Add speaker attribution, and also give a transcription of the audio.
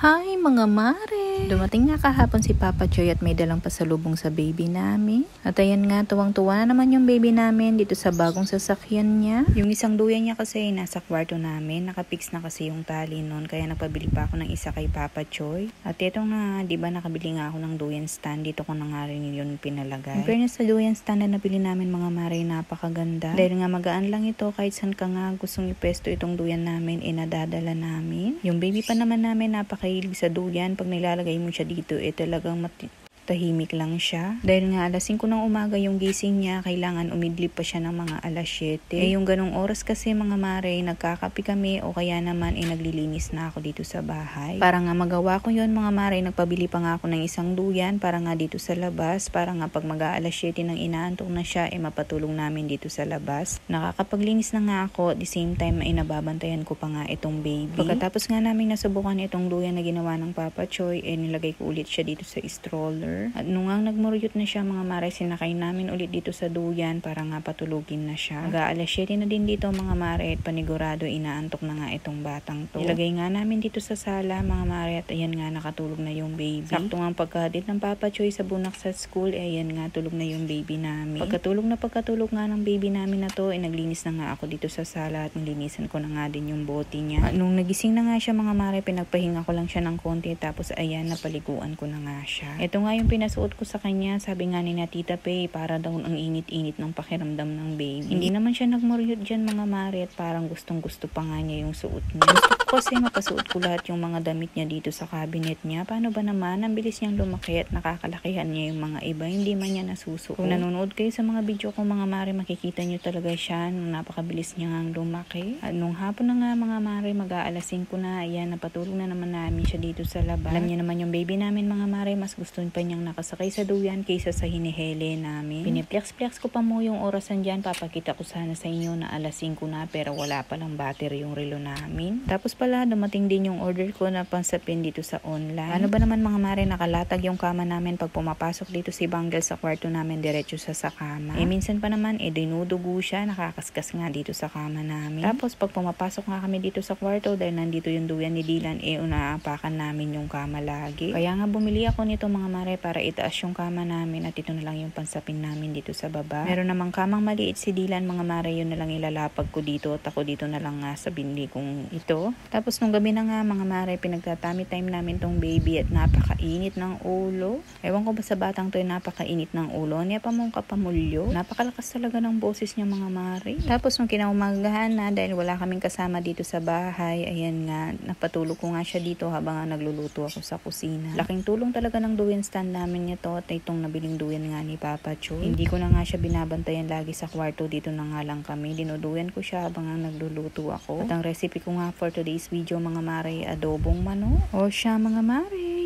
Speaker 1: Hi mga mare! Dumating nga kahapon si Papa Joy at may dalang pasalubong sa baby namin. At ayan nga, tuwang-tuwa naman yung baby namin dito sa bagong sasakyan niya. Yung isang duyan niya kasi nasa kwarto namin. Nakapix na kasi yung tali nun, kaya nagpabili pa ako ng isa kay Papa Joy. At ito nga, di ba nakabili nga ako ng duyan stand, dito ko na nga rin yun pinalagay. In fairness sa duyan stand na nabili namin mga mare, napakaganda. Dahil nga magaan lang ito, kahit saan ka nga gustong ipesto itong duyan namin, nadadala namin. Yung baby pa naman namin, napakahilig sa duyan. Pag nilalagay mo siya dito, talagang tahimik lang siya. Dahil nga alas 5 ng umaga yung gising niya, kailangan umidlip pa siya ng mga alas 7. Yung ganong oras kasi mga mare, nagkakapi kami o kaya naman naglilinis na ako dito sa bahay. Para nga magawa ko yon mga mare, nagpabili pa nga ako ng isang duyan para nga dito sa labas. Para nga pag mag-aalas 7 nang inaantok na siya, mapatulong namin dito sa labas. Nakakapaglinis na nga ako, at the same time nababantayan ko pa nga itong baby. Pagkatapos nga namin nasubukan itong duyan na ginawa ng Papa Choy, nilagay ko ulit siya dito sa stroller. At nung nga nagmuryot na siya mga mare, sinakay namin ulit dito sa duyan para nga patulugin na siya. Mag-aalas 7 na din dito mga mare, at panigurado inaantok na nga itong batang to. Ilagay nga namin dito sa sala mga mare, at ayan nga nakatulog na yung baby. Sakto nga pagkadit ng Papa Choy sa bunak sa school, ayan nga tulog na yung baby namin. Pagkatulog nga ng baby namin na to, naglinis na nga ako dito sa sala at nilinisan ko na nga din yung bote niya. At nung nagising na nga siya mga mare, pinagpahinga ko lang siya ng konti, tapos ayan napaliguan ko na nga siya. Ito nga yung pinasuot ko sa kanya, sabi nga ni na Tita Pei, para daw ang init-init ng pakiramdam ng baby. Hindi naman siya nagmuryot dyan mga mare, at parang gustong-gusto pa nga niya yung suot niya. Gusto ko kasi mapasuot ko lahat yung mga damit niya dito sa cabinet niya. Paano ba naman, ang bilis niyang lumaki at nakakalakihan niya yung mga iba, hindi man niya nasusuot. Kung nanonood kayo sa mga video ko mga mare, makikita niyo talaga siya nung napakabilis niya ngang lumaki. At nung hapon na nga mga mare, mag-aalas 5 na, ayan, napatulog na naman namin siya dito sa labas. Alam niyo naman yung baby namin mga mare, mas gusto pa niyang nakasakay sa duyan kaysa sa hinihele namin. Piniplex-plex ko pa mo yung orasan dyan. Papakita ko sana sa inyo na alas 5 na, pero wala palang battery yung relo namin. Tapos pala, dumating din yung order ko na pansapin dito sa online. Ano ba naman mga mare, nakalatag yung kama namin. Pag pumapasok dito si Banggel sa kwarto namin, diretso sa kama. Minsan pa naman, dinudugo siya, nakakaskas nga dito sa kama namin. Tapos pag pumapasok nga kami dito sa kwarto, dahil nandito yung duyan ni Dylan, unaapakan namin yung kama lagi. Kaya nga bumili ako nito mga mare, para itaas yung kama namin, at ito na lang yung pansapin namin dito sa baba. Meron namang kamang maliit si Dylan mga mare, yun na lang ilalapag ko dito, at ako dito na lang nga sa bindi kong ito. Tapos nung gabi na nga mga mare, pinagtatami time namin tong baby, at napakainit ng ulo. Ewan ko ba sa batang to, napakainit ng ulo. Niya pa mong kapamulyo. Napakalakas talaga ng boses niya mga mare. Tapos nung kinaumagahan na, dahil wala kaming kasama dito sa bahay, ayan nga, napatulog ko nga siya dito habang nagluluto ako sa kusina. Laking tulong talaga ng duyan stand namin nito, at itong nabiling duyan nga ni Papa Choy. Hindi ko na nga siya binabantayan lagi sa kwarto, dito na nga lang kami. Dinuduyan ko siya habang nagluluto ako. At ang recipe ko nga for today's video mga mare, adobong manok. O siya mga mare,